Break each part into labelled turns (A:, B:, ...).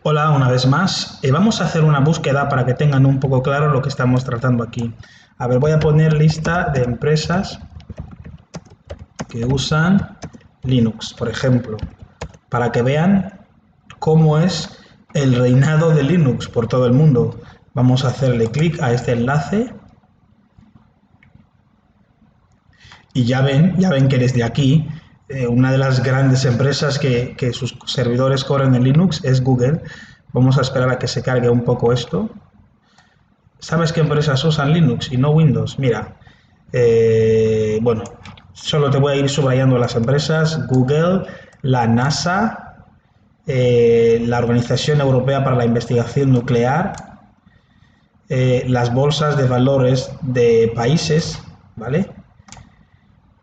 A: Hola, una vez más. Vamos a hacer una búsqueda para que tengan un poco claro lo que estamos tratando aquí. A ver, voy a poner lista de empresas que usan Linux, por ejemplo, para que vean cómo es el reinado de Linux por todo el mundo. Vamos a hacerle clic a este enlace y ya ven que desde aquí una de las grandes empresas que sus servidores corren en Linux es Google. Vamos a esperar a que se cargue un poco esto. ¿Sabes qué empresas usan Linux y no Windows? Mira, bueno, solo te voy a ir subrayando las empresas: Google, la NASA, la Organización Europea para la Investigación Nuclear, las bolsas de valores de países, ¿vale?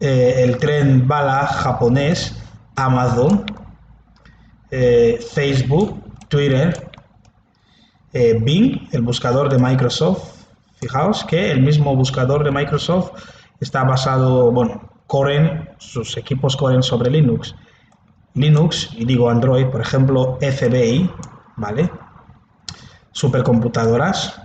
A: El tren bala japonés, Amazon, Facebook, Twitter, Bing, el buscador de Microsoft. Fijaos que el mismo buscador de Microsoft está basado, bueno, sus equipos corren sobre Linux. Linux, y digo Android, por ejemplo, FBI, ¿vale? Supercomputadoras,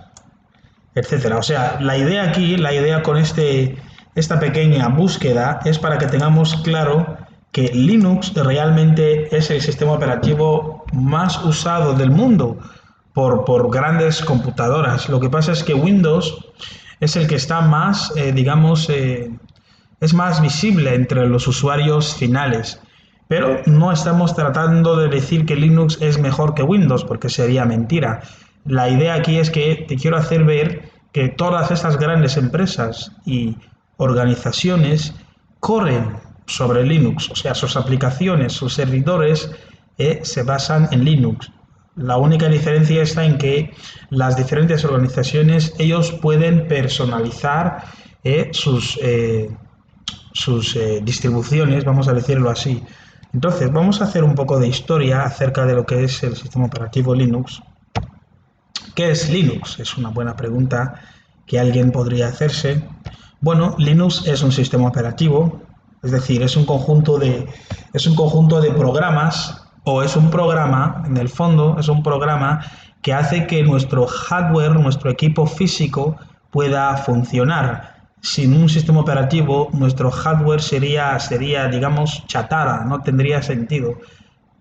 A: etcétera. O sea, la idea aquí, la idea con esta pequeña búsqueda es para que tengamos claro que Linux realmente es el sistema operativo más usado del mundo por grandes computadoras. Lo que pasa es que Windows es el que está más, digamos, es más visible entre los usuarios finales. Pero no estamos tratando de decir que Linux es mejor que Windows, porque sería mentira. La idea aquí es que te quiero hacer ver que todas estas grandes empresas y organizaciones corren sobre Linux, o sea, sus aplicaciones, sus servidores se basan en Linux. La única diferencia está en que las diferentes organizaciones, ellos pueden personalizar sus distribuciones, vamos a decirlo así. Entonces, vamos a hacer un poco de historia acerca de lo que es el sistema operativo Linux. ¿Qué es Linux? Es una buena pregunta que alguien podría hacerse. Bueno, Linux es un sistema operativo, es decir, es un conjunto de programas, o es un programa, en el fondo, es un programa que hace que nuestro hardware, nuestro equipo físico, pueda funcionar. Sin un sistema operativo, nuestro hardware sería, digamos, chatarra, no tendría sentido.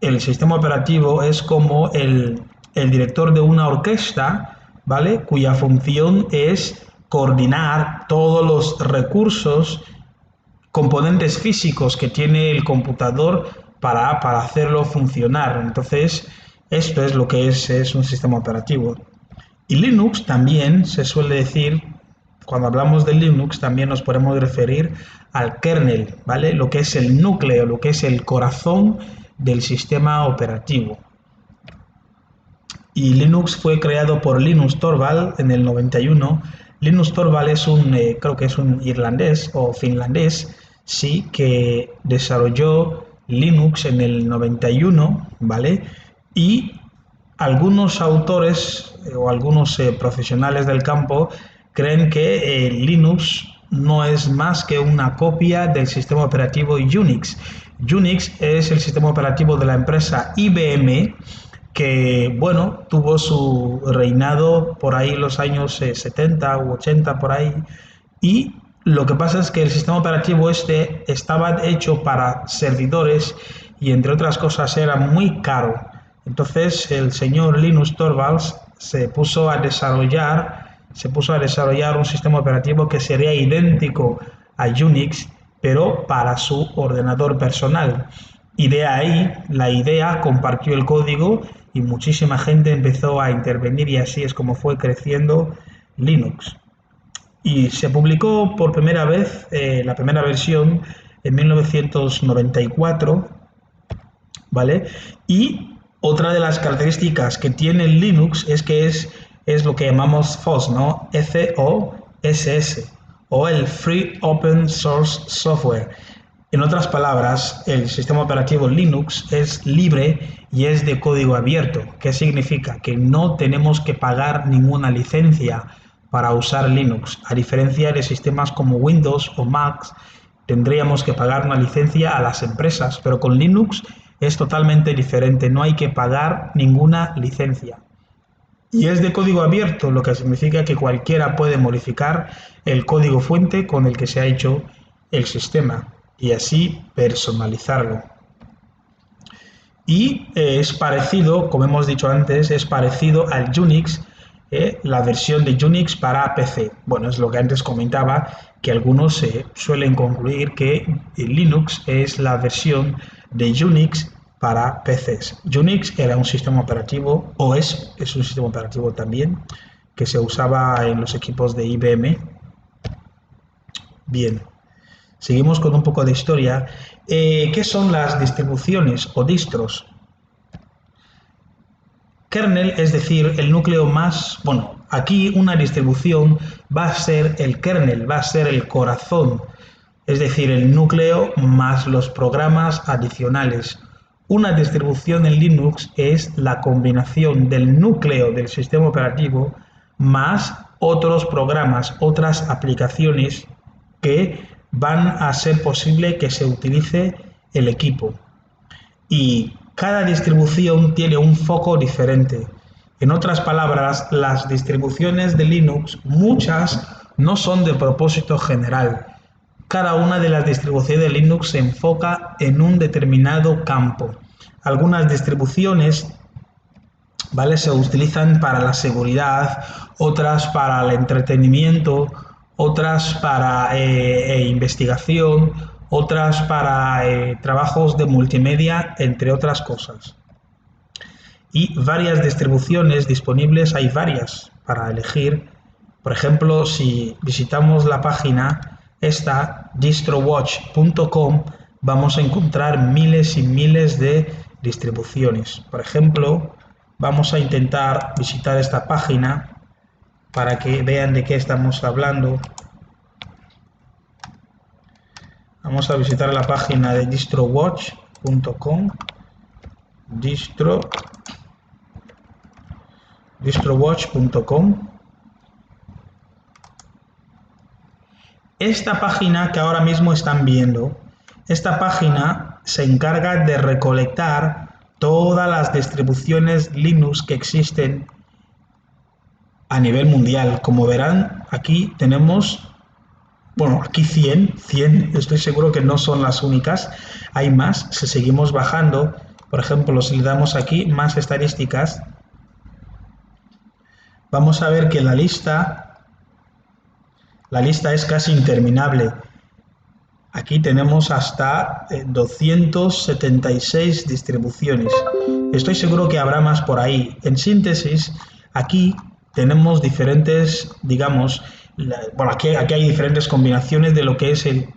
A: El sistema operativo es como el director de una orquesta, ¿vale? Cuya función es coordinar todos los recursos, componentes físicos que tiene el computador para hacerlo funcionar. Entonces, esto es lo que es un sistema operativo. Y Linux también se suele decir, cuando hablamos de Linux, también nos podemos referir al kernel, ¿vale? Lo que es el núcleo, lo que es el corazón del sistema operativo. Y Linux fue creado por Linus Torvald en el 91. Linus Torvald es creo que es un irlandés o finlandés, sí, que desarrolló Linux en el 91, ¿vale? Y algunos autores o algunos profesionales del campo creen que Linux no es más que una copia del sistema operativo Unix. Unix es el sistema operativo de la empresa IBM, que, bueno, tuvo su reinado por ahí los años 70 u 80 por ahí, y lo que pasa es que el sistema operativo este estaba hecho para servidores y, entre otras cosas, era muy caro. Entonces el señor Linus Torvalds se puso a desarrollar un sistema operativo que sería idéntico a Unix, pero para su ordenador personal. Y de ahí la idea compartió el código y muchísima gente empezó a intervenir, y así es como fue creciendo Linux. Y se publicó por primera vez, la primera versión, en 1994, ¿vale? Y otra de las características que tiene Linux es que es lo que llamamos FOSS, ¿no? FOSS, o el Free Open Source Software. En otras palabras, el sistema operativo Linux es libre y es de código abierto. ¿Qué significa? Que no tenemos que pagar ninguna licencia para usar Linux. A diferencia de sistemas como Windows o Mac, tendríamos que pagar una licencia a las empresas, pero con Linux es totalmente diferente, no hay que pagar ninguna licencia. Y es de código abierto, lo que significa que cualquiera puede modificar el código fuente con el que se ha hecho el sistema y así personalizarlo. Y es parecido, como hemos dicho antes, es parecido al Unix, la versión de Unix para PC. Bueno, es lo que antes comentaba, que algunos suelen concluir que Linux es la versión de Unix para PCs. Unix era un sistema operativo, o es un sistema operativo también, que se usaba en los equipos de IBM. Bien, seguimos con un poco de historia. ¿Qué son las distribuciones o distros? Kernel, es decir, el núcleo más, bueno, aquí una distribución va a ser el kernel, va a ser el corazón, es decir, el núcleo más los programas adicionales. Una distribución en Linux es la combinación del núcleo del sistema operativo más otros programas, otras aplicaciones que van a ser posible que se utilice el equipo. Y cada distribución tiene un foco diferente. En otras palabras, las distribuciones de Linux, muchas no son de propósito general. Cada una de las distribuciones de Linux se enfoca en un determinado campo. Algunas distribuciones, ¿vale?, se utilizan para la seguridad, otras para el entretenimiento, otras para investigación, otras para trabajos de multimedia, entre otras cosas. Y varias distribuciones disponibles, hay varias para elegir. Por ejemplo, si visitamos la página esta, distrowatch.com, vamos a encontrar miles y miles de distribuciones. Por ejemplo, vamos a intentar visitar esta página para que vean de qué estamos hablando. Vamos a visitar la página de distrowatch.com, distrowatch.com. Esta página que ahora mismo están viendo, esta página se encarga de recolectar todas las distribuciones Linux que existen a nivel mundial. Como verán, aquí tenemos, bueno, aquí 100, estoy seguro que no son las únicas, hay más. Si seguimos bajando, por ejemplo, si le damos aquí más estadísticas, vamos a ver que la lista es casi interminable. Aquí tenemos hasta 276 distribuciones. Estoy seguro que habrá más por ahí. En síntesis, aquí tenemos diferentes, digamos, bueno, aquí hay diferentes combinaciones de lo que es el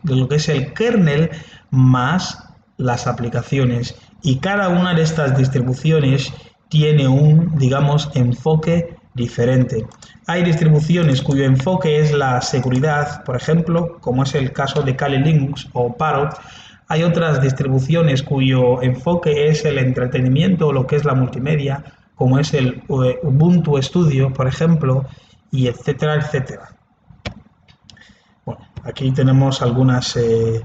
A: kernel más las aplicaciones. Y cada una de estas distribuciones tiene un, digamos, enfoque diferente. Hay distribuciones cuyo enfoque es la seguridad, por ejemplo, como es el caso de Kali Linux o Parrot. Hay otras distribuciones cuyo enfoque es el entretenimiento o lo que es la multimedia, como es el Ubuntu Studio, por ejemplo, y etcétera, etcétera. Bueno, aquí tenemos algunas de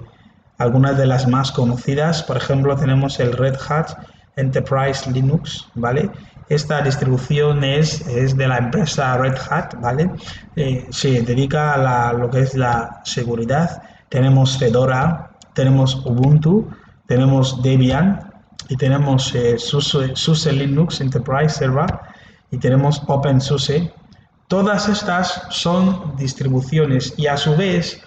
A: las más conocidas. Por ejemplo, tenemos el Red Hat Enterprise Linux, ¿vale? Esta distribución es de la empresa Red Hat, ¿vale? Se dedica a lo que es la seguridad. Tenemos Fedora, tenemos Ubuntu, tenemos Debian y tenemos SUSE Linux Enterprise Server y tenemos OpenSUSE. Todas estas son distribuciones y a su vez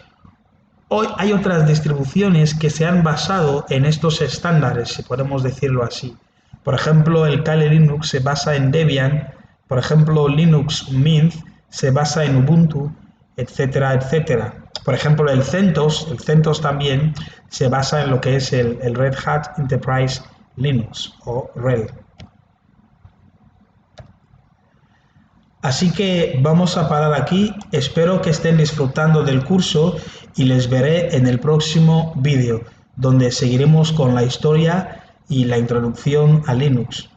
A: hoy hay otras distribuciones que se han basado en estos estándares, si podemos decirlo así. Por ejemplo, el Kali Linux se basa en Debian, por ejemplo, Linux Mint se basa en Ubuntu, etcétera, etcétera. Por ejemplo, el CentOS también se basa en lo que es el Red Hat Enterprise Linux o RHEL. Así que vamos a parar aquí. Espero que estén disfrutando del curso y les veré en el próximo vídeo, donde seguiremos con la historia y la introducción a Linux.